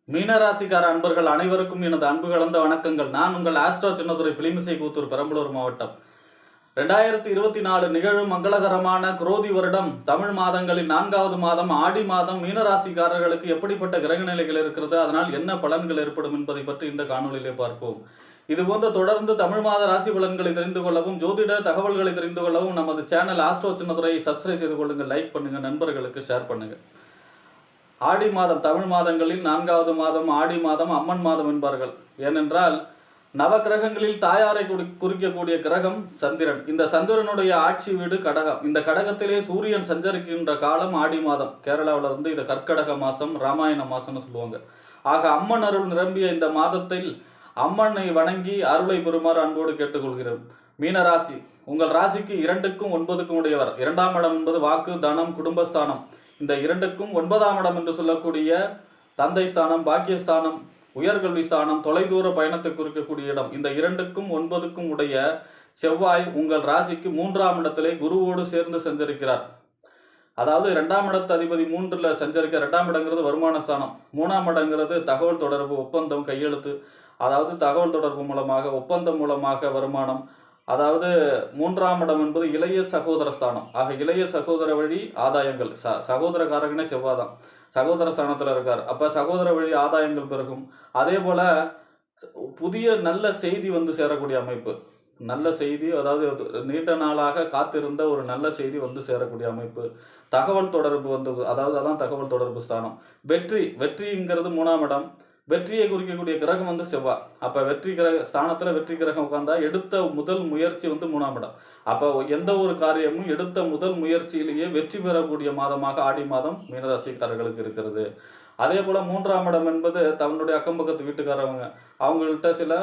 மீனராசிக்கார அன்பர்கள் அனைவருக்கும் எனது அன்பு கலந்த வணக்கங்கள். நான் உங்கள் ஆஸ்ட்ரோ சின்னதுரை பிளிமிசை கூத்தூர் பெரம்பலூர் மாவட்டம். 2024 நிகழும் மங்களகரமான குரோதி வருடம் தமிழ் மாதங்களில் 4வது மாதம் ஆடி மாதம் மீனராசிக்காரர்களுக்கு எப்படிப்பட்ட கிரக நிலைகள் இருக்கிறது, அதனால் என்ன பலன்கள் ஏற்படும் என்பதை பற்றி இந்த காணொலியிலே பார்ப்போம். இதுபோன்ற தொடர்ந்து தமிழ் மாத ராசி பலன்களை தெரிந்து கொள்ளவும் ஜோதிட தகவல்களை தெரிந்து கொள்ளவும் நமது சேனல் ஆஸ்ட்ரோ சின்னதுரையை சப்ஸ்கிரைப் செய்து கொள்ளுங்கள், லைக் பண்ணுங்க, நண்பர்களுக்கு ஷேர் பண்ணுங்க. ஆடி மாதம் தமிழ் மாதங்களில் 4வது மாதம் ஆடி மாதம் அம்மன் மாதம் என்பார்கள். ஏனென்றால் நவ கிரகங்களில் தாயாரை குறிக்கக்கூடிய கிரகம் சந்திரன். இந்த சந்திரனுடைய ஆட்சி வீடு கடகம். இந்த கடகத்திலே சூரியன் சஞ்சரிக்கின்ற காலம் ஆடி மாதம். கேரளாவில் இதை கற்கடக மாதம், ராமாயண மாதம்னு சொல்லுவாங்க. ஆக அம்மன் அருள் நிரம்பிய இந்த மாதத்தில் அம்மனை வணங்கி அருளை பெறுமாறு அன்போடு கேட்டுக்கொள்கிறோம். மீனராசி, உங்கள் ராசிக்கு 2க்கும் 9க்கும் உடையவர். 2ஆம் இடம் என்பது வாக்கு, தனம், குடும்பஸ்தானம். இந்த 2க்கும் 9ஆம் இடம் என்று சொல்லக்கூடிய தந்தை ஸ்தானம், பாக்கியஸ்தானம், உயர்கல்வி ஸ்தானம், தொலைதூர பயணத்தை குறிக்கக்கூடிய இடம். இந்த 2க்கும் 9க்கும் உடைய செவ்வாய் உங்கள் ராசிக்கு 3ஆம் இடத்திலே குருவோடு சேர்ந்து சஞ்சரிக்கிறார். அதாவது 2ஆம் இடத்து அதிபதி 3ல் சஞ்சரிக்க. 2ஆம் இடங்கிறது வருமான ஸ்தானம், 3ஆம் இடங்கிறது தகவல் தொடர்பு, ஒப்பந்தம், கையெழுத்து. அதாவது தகவல் தொடர்பு மூலமாக, ஒப்பந்தம் மூலமாக வருமானம். அதாவது 3ஆம் இடம் என்பது இளைய சகோதர ஸ்தானம். ஆக இளைய சகோதர வழி ஆதாயங்கள். சகோதரக்காரகனே செவ்வாதான், சகோதர ஸ்தானத்தில் இருக்கார். அப்போ சகோதர வழி ஆதாயங்கள் பெருகும். அதே போல புதிய நல்ல செய்தி வந்து சேரக்கூடிய அமைப்பு. நல்ல செய்தி, அதாவது நீண்ட நாளாக காத்திருந்த ஒரு நல்ல செய்தி வந்து சேரக்கூடிய அமைப்பு. தகவல் தொடர்பு வந்து, அதாவது அதான் தகவல் தொடர்பு ஸ்தானம். வெற்றிங்கிறது 3ஆம் இடம். வெற்றியை குறிக்கக்கூடிய கிரகம் வந்து செவ்வாய். அப்போ வெற்றி கிரக ஸ்தானத்தில் வெற்றி கிரகம் உட்கார்ந்தா எடுத்த முதல் முயற்சி வந்து 3ஆம் இடம். அப்போ எந்த ஒரு காரியமும் எடுத்த முதல் முயற்சியிலேயே வெற்றி பெறக்கூடிய மாதமாக ஆடி மாதம் மீனராசிக்காரர்களுக்கு இருக்கிறது. அதே போல் 3ஆம் இடம் என்பது தன்னுடைய அக்கம் பக்கத்து வீட்டுக்காரவங்க, அவங்கள்ட்ட சில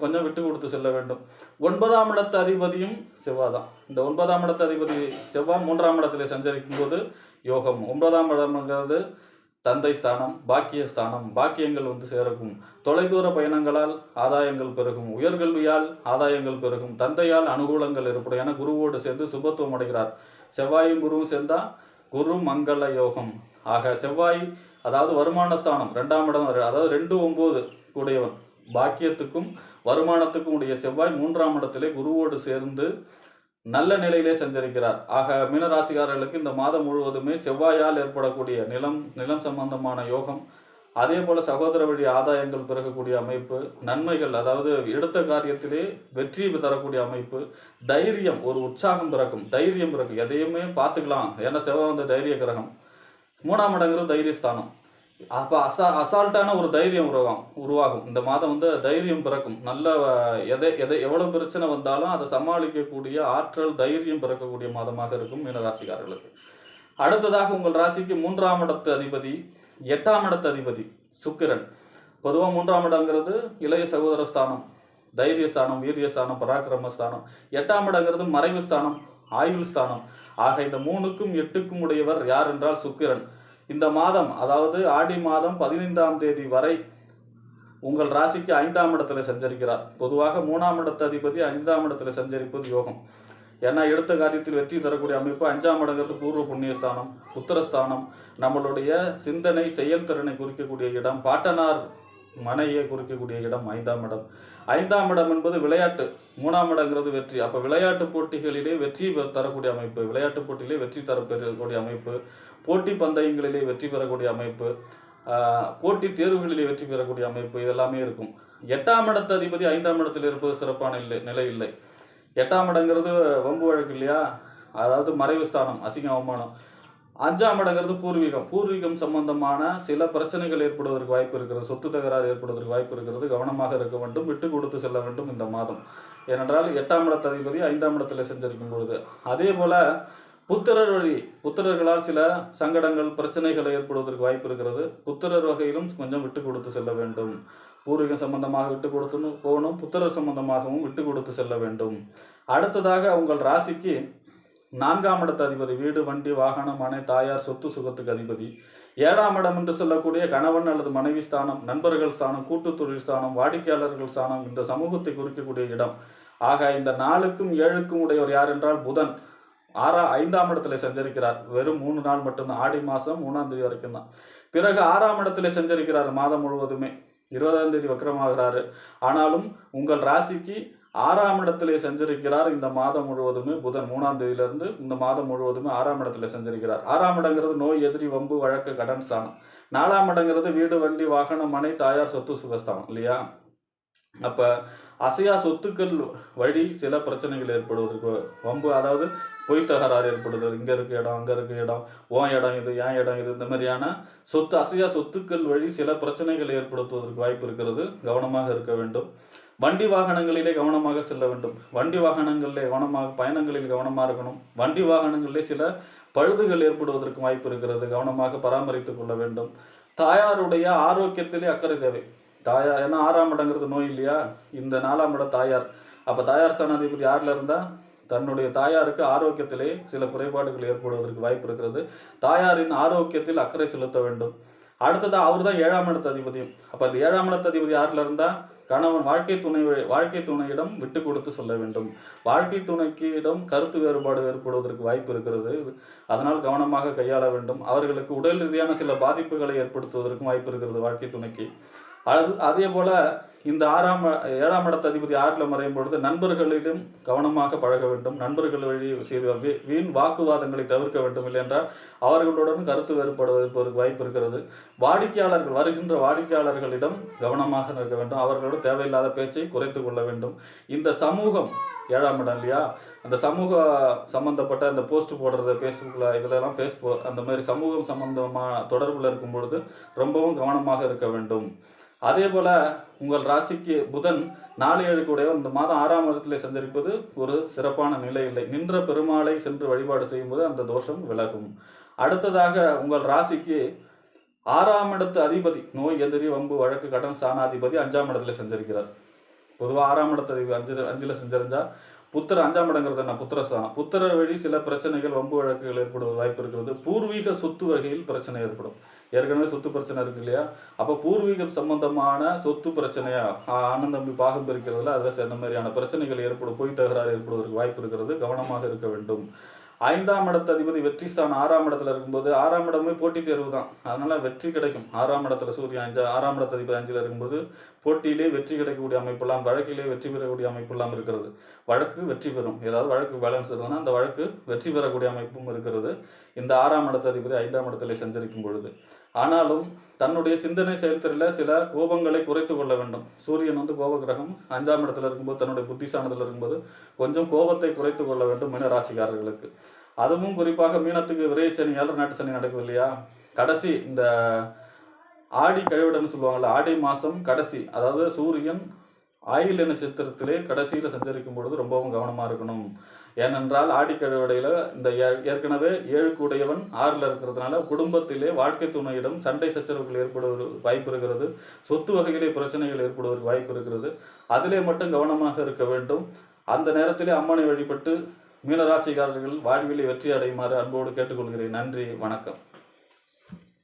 கொஞ்சம் விட்டு கொடுத்து செல்ல வேண்டும். 9ஆம் இடத்து அதிபதியும் செவ்வாய் தான். இந்த 9ஆம் இடத்து அதிபதி செவ்வாய் 3ஆம் இடத்திலே சஞ்சரிக்கும் போது யோகம். 9ஆம் இடம்ங்கிறது தந்தை ஸ்தானம், பாக்கியஸ்தானம். பாக்கியங்கள் வந்து சேரக்கும். தொலைதூர பயணங்களால் ஆதாயங்கள் பெருகும். உயர்கல்வியால் ஆதாயங்கள் பெருகும். தந்தையால் அனுகூலங்கள் ஏற்படும். என குருவோடு சேர்ந்து சுபத்துவம் அடைகிறார். செவ்வாயும் குருவும் சேர்ந்தா குரு மங்கள யோகம். ஆக செவ்வாய் அதாவது வருமான ஸ்தானம் 2ஆம் இடம், அதாவது 2, 9 கூடியவன். பாக்கியத்துக்கும் வருமானத்துக்கும் உடைய செவ்வாய் 3ஆம் இடத்திலே குருவோடு சேர்ந்து நல்ல நிலையிலே சஞ்சரிக்கிறார். ஆக மீனராசிக்காரர்களுக்கு இந்த மாதம் முழுவதுமே செவ்வாயால் ஏற்படக்கூடிய நிலம் சம்பந்தமான யோகம், அதே போல சகோதர வழி ஆதாயங்கள் பெருகக்கூடிய அமைப்பு, நன்மைகள், அதாவது எடுத்த காரியத்திலே வெற்றி தரக்கூடிய அமைப்பு, தைரியம், ஒரு உற்சாகம் பிறக்கும், தைரியம் பிறக்கும். எதையுமே பார்த்துக்கலாம். ஏன்னா செவ்வாய் வந்து தைரிய கிரகம். 3ஆம் இடங்கிறது தைரியஸ்தானம். அப்போ அசால்ட்டான ஒரு தைரியம் உருவாகும். இந்த மாதம் வந்து தைரியம் பிறக்கும். நல்ல எவ்வளோ பிரச்சனை வந்தாலும் அதை சமாளிக்கக்கூடிய ஆற்றல், தைரியம் பிறக்கக்கூடிய மாதமாக இருக்கும் மீனராசிக்காரர்களுக்கு. அடுத்ததாக உங்கள் ராசிக்கு 3ஆம் இடத்து அதிபதி 8ஆம் இடத்து அதிபதி சுக்கிரன். பொதுவாக 3ஆம் இடங்கிறது இளைய சகோதர ஸ்தானம், தைரியஸ்தானம், வீரியஸ்தானம், பராக்கிரமஸ்தானம். 8ஆம் இடங்கிறது மறைவு ஸ்தானம், ஆயுள் ஸ்தானம். ஆக இந்த 3க்கும் 8க்கும் உடையவர் யார் என்றால் சுக்கிரன். இந்த மாதம், அதாவது ஆடி மாதம் 15ஆம் தேதி வரை உங்கள் ராசிக்கு 5ஆம் இடத்துல சஞ்சரிக்கிறார். பொதுவாக 3ஆம் இடத்து அதிபதி 5ஆம் இடத்துல சஞ்சரிப்பது யோகம். ஏன்னா எடுத்த காரியத்தில் வெற்றி தரக்கூடிய அமைப்பு. 5ஆம் இடங்கிறது பூர்வ புண்ணியஸ்தானம், உத்தரஸ்தானம், நம்மளுடைய சிந்தனை செயல்திறனை குறிக்கக்கூடிய இடம், பாட்டனார் மனையை குறிக்கக்கூடிய இடம் 5ஆம் இடம். 5ஆம் இடம் என்பது விளையாட்டு, 3ஆம் இடங்கிறது வெற்றி. அப்போ விளையாட்டு போட்டிகளிலே வெற்றி தரக்கூடிய அமைப்பு, விளையாட்டு போட்டியிலே வெற்றி தரக்கூடிய அமைப்பு, போட்டி பந்தயங்களிலே வெற்றி பெறக்கூடிய அமைப்பு, போட்டி தேர்வுகளிலே வெற்றி பெறக்கூடிய அமைப்பு, இதெல்லாமே இருக்கும். 8ஆம் இடத்து அதிபதி 5ஆம் இடத்தில் இருப்பது சிறப்பான நிலை இல்லை. 8ஆம் இடங்கிறது வம்பு வழக்கு இல்லையா, அதாவது மறைவு ஸ்தானம், அசிங்க அவமானம். 5ஆம் இடங்கிறது பூர்வீகம் சம்பந்தமான சில பிரச்சனைகள் ஏற்படுவதற்கு வாய்ப்பு இருக்கிறது. சொத்து தகராறு ஏற்படுவதற்கு வாய்ப்பு இருக்கிறது. கவனமாக இருக்க வேண்டும், விட்டு கொடுத்து செல்ல வேண்டும் இந்த மாதம். ஏனென்றால் 8ஆம் இடத்து அதிபதி 5ஆம் இடத்தில் சஞ்சரிக்கும் பொழுது. அதே போல புத்திரர்களால் சில சங்கடங்கள், பிரச்சனைகள் ஏற்படுவதற்கு வாய்ப்பு இருக்கிறது. புத்திரர் வகையிலும் கொஞ்சம் விட்டு கொடுத்து செல்ல வேண்டும். பூர்வீகம் சம்பந்தமாக விட்டு கொடுத்து போகணும், புத்திரர் சம்பந்தமாகவும் விட்டு கொடுத்து செல்ல வேண்டும். அடுத்ததாக உங்கள் ராசிக்கு 4ஆம் இடத்து அதிபதி வீடு, வண்டி, வாகனம், மனை, தாயார், சொத்து சுகத்துக்கு அதிபதி. 7ஆம் இடம் என்று சொல்லக்கூடிய கணவன் அல்லது மனைவி ஸ்தானம், நண்பர்கள் ஸ்தானம், கூட்டு தொழில் ஸ்தானம், வாடிக்கையாளர்கள் ஸ்தானம், இந்த சமூகத்தை குறிக்கக்கூடிய இடம். ஆக இந்த 4க்கும் 7க்கும் உடையவர் யார் என்றால் புதன். 5ஆம் இடத்துல சஞ்சரிக்கிறார். வெறும் 3 நாள் மட்டும்தான், ஆடி மாதம் 3ஆம் தேதி வரைக்கும் தான். பிறகு 6ஆம் இடத்திலே சஞ்சரிக்கிறார் மாதம் முழுவதுமே. 20ஆம் தேதி வக்ரமாகிறாரு. ஆனாலும் உங்கள் ராசிக்கு 6ஆம் இடத்திலே சஞ்சரிக்கிறார் இந்த மாதம் முழுவதுமே. புதன் 3ஆம் தேதியிலிருந்து இந்த மாதம் முழுவதுமே 6ஆம் இடத்திலே சஞ்சரிக்கிறார். 6ஆம் இடங்கிறது நோய், எதிரி, வம்பு, வழக்கு, கடன் ஸ்தானம். 4ஆம் இடங்கிறது வீடு, வண்டி, வாகனம், மனை, தாயார், சொத்து, சுகஸ்தானம் இல்லையா? அப்ப அசையா சொத்துக்கள் வழி சில பிரச்சனைகள் ஏற்படுவதற்கு வம்பு, அதாவது பொய் தகராறு ஏற்படுது. இங்க இருக்கு இடம், அங்க இருக்கு இடம், உன் இடம் இது, ஏன் இடம் இது, இந்த மாதிரியான சொத்து அசையா சொத்துக்கள் வழி சில பிரச்சனைகள் ஏற்படுத்துவதற்கு வாய்ப்பு இருக்கிறது. கவனமாக இருக்க வேண்டும். வண்டி வாகனங்களிலே கவனமாக செல்ல வேண்டும். வண்டி வாகனங்களிலே கவனமாக, பயணங்களில் கவனமாக இருக்கணும். வண்டி வாகனங்களிலே சில பழுதுகள் ஏற்படுவதற்கு வாய்ப்பு இருக்கிறது. கவனமாக பராமரித்துக் கொள்ள வேண்டும். தாயாருடைய ஆரோக்கியத்திலே அக்கறை தேவை. தாயார், ஏன்னா 6ஆம் இடங்கிறது நோய் இல்லையா? இந்த 4ஆம் இடம் தாயார். அப்ப தாயார் ஸ்தானாதிபதி யார்ல இருந்தா தன்னுடைய தாயாருக்கு ஆரோக்கியத்திலே சில குறைபாடுகள் ஏற்படுவதற்கு வாய்ப்பு இருக்கிறது. தாயாரின் ஆரோக்கியத்தில் அக்கறை செலுத்த வேண்டும். அடுத்ததா அவர் தான் 7ஆம் இடத்து அதிபதியும். அப்ப அந்த 7ஆம் இடத்து அதிபதி யார்ல இருந்தா கணவன், வாழ்க்கை துணையிடம் விட்டு கொடுத்து சொல்ல வேண்டும். வாழ்க்கை துணைக்கிடம் கருத்து வேறுபாடு ஏற்படுவதற்கு வாய்ப்பு இருக்கிறது. அதனால் கவனமாக கையாள வேண்டும். அவர்களுக்கு உடல் ரீதியான சில பாதிப்புகளை ஏற்படுத்துவதற்கும் வாய்ப்பு இருக்கிறது வாழ்க்கை துணைக்கு. அதே போல இந்த 7ஆம் இடத்து அதிபதி 6ல மறையும் பொழுது நண்பர்களிடம் கவனமாக பழக வேண்டும். நண்பர்கள் வழி செய்த வீண் வாக்குவாதங்களை தவிர்க்க வேண்டும். இல்லை என்றால் அவர்களுடன் கருத்து வேறுபடுவதற்கு வாய்ப்பு இருக்கிறது. வருகின்ற வாடிக்கையாளர்களிடம் கவனமாக இருக்க வேண்டும். அவர்களோட தேவையில்லாத பேச்சை குறைத்து கொள்ள வேண்டும். இந்த சமூகம் 7ஆம் இடம் இல்லையா? அந்த சமூக சம்பந்தப்பட்ட அந்த போஸ்ட் போடுறது ஃபேஸ்புக்கில், இதெல்லாம் அந்த மாதிரி சமூகம் சம்பந்தமாக தொடர்பில் இருக்கும் பொழுது ரொம்பவும் கவனமாக இருக்க வேண்டும். அதே போல உங்கள் ராசிக்கு புதன் 4-7 கூடையவர் இந்த மாதம் 6ஆம் இடத்திலே சஞ்சரிப்பது ஒரு சிறப்பான நிலை இல்லை. நின்ற பெருமாளை சென்று வழிபாடு செய்யும்போது அந்த தோஷம் விலகும். அடுத்ததாக உங்கள் ராசிக்கு 6ஆம் இடத்து அதிபதி நோய், எதிரி, வம்பு, வழக்கு, கடன் ஸ்தானாதிபதி 5ஆம் இடத்துல சஞ்சரிக்கிறார். பொதுவாக 6ஆம் இடத்து அதிபதி 5ல் சஞ்சரிஞ்சா புத்திர 5ஆம் இடங்கிறது என்ன? புத்திரஸ்தானம். புத்திர வழி சில பிரச்சனைகள், வம்பு வழக்குகள் ஏற்படுவது வாய்ப்பு இருக்கிறது. பூர்வீக சொத்து வகையில் பிரச்சனை ஏற்படும். ஏற்கனவே சொத்து பிரச்சனை இருக்கு இல்லையா? அப்போ பூர்வீகம் சம்பந்தமான சொத்து பிரச்சனையா, அண்ணன் தம்பி பாகம் பிரிக்கிறதுல அதில் இந்த மாதிரியான பிரச்சனைகள் ஏற்படும். பொய் தகராறு ஏற்படுவதற்கு வாய்ப்பு இருக்கிறது. கவனமாக இருக்க வேண்டும். 5ஆம் இடத்து அதிபதி வெற்றி ஸ்தானம் 6ஆம் இடத்துல இருக்கும்போது 6ஆம் இடமே போட்டி தேர்வு தான். அதனால வெற்றி கிடைக்கும். 6ஆம் இடத்துல சூரியன் 6ஆம் இடத்து அதிபதி 5ல் இருக்கும்போது போட்டியிலே வெற்றி கிடைக்கக்கூடிய அமைப்பெல்லாம், வழக்கிலே வெற்றி பெறக்கூடிய அமைப்பெல்லாம் இருக்கிறது. வழக்கு வெற்றி பெறும். ஏதாவது வழக்கு பேலன்ஸ் இருக்குன்னா அந்த வழக்கு வெற்றி பெறக்கூடிய அமைப்பும் இருக்கிறது இந்த 6ஆம் இடத்து அதிபதி 5ஆம் இடத்துல சஞ்சரிக்கும் பொழுது. ஆனாலும் தன்னுடைய சிந்தனை செயல்திறனில் சில கோபங்களை குறைத்து கொள்ள வேண்டும். சூரியன் கோப கிரகம் 5ஆம் இடத்துல இருக்கும்போது தன்னுடைய புத்திசானத்தில் இருக்கும்போது கொஞ்சம் கோபத்தை குறைத்து கொள்ள வேண்டும் மீன ராசிக்காரர்களுக்கு. அதுவும் குறிப்பாக மீனத்துக்கு விரைச்சனி, 7 நாட்டு சனி நடக்குது இல்லையா? கடைசி இந்த ஆடி கழிவிடன்னு சொல்லுவாங்கள்ல, ஆடி மாதம் கடைசி, அதாவது சூரியன் ஆயில்ய நட்சத்திரத்திலே கடைசியில் சஞ்சரிக்கும் பொழுது ரொம்பவும் கவனமாக இருக்கணும். ஏனென்றால் ஆடிக்கழிவடையில் இந்த ஏற்கனவே 7 கூடையவன் 6ல் இருக்கிறதுனால குடும்பத்திலே வாழ்க்கை துணையிடம் சண்டை சச்சரவுகள் ஏற்படுவது வாய்ப்பு இருக்கிறது. சொத்து வகையிலே பிரச்சனைகள் ஏற்படுவதற்கு வாய்ப்பு இருக்கிறது. அதிலே மட்டும் கவனமாக இருக்க வேண்டும். அந்த நேரத்திலே அம்மனை வழிபட்டு மீனராசிக்காரர்கள் வாழ்விலே வெற்றி அடையுமாறு அன்போடு கேட்டுக்கொள்கிறேன். நன்றி, வணக்கம்.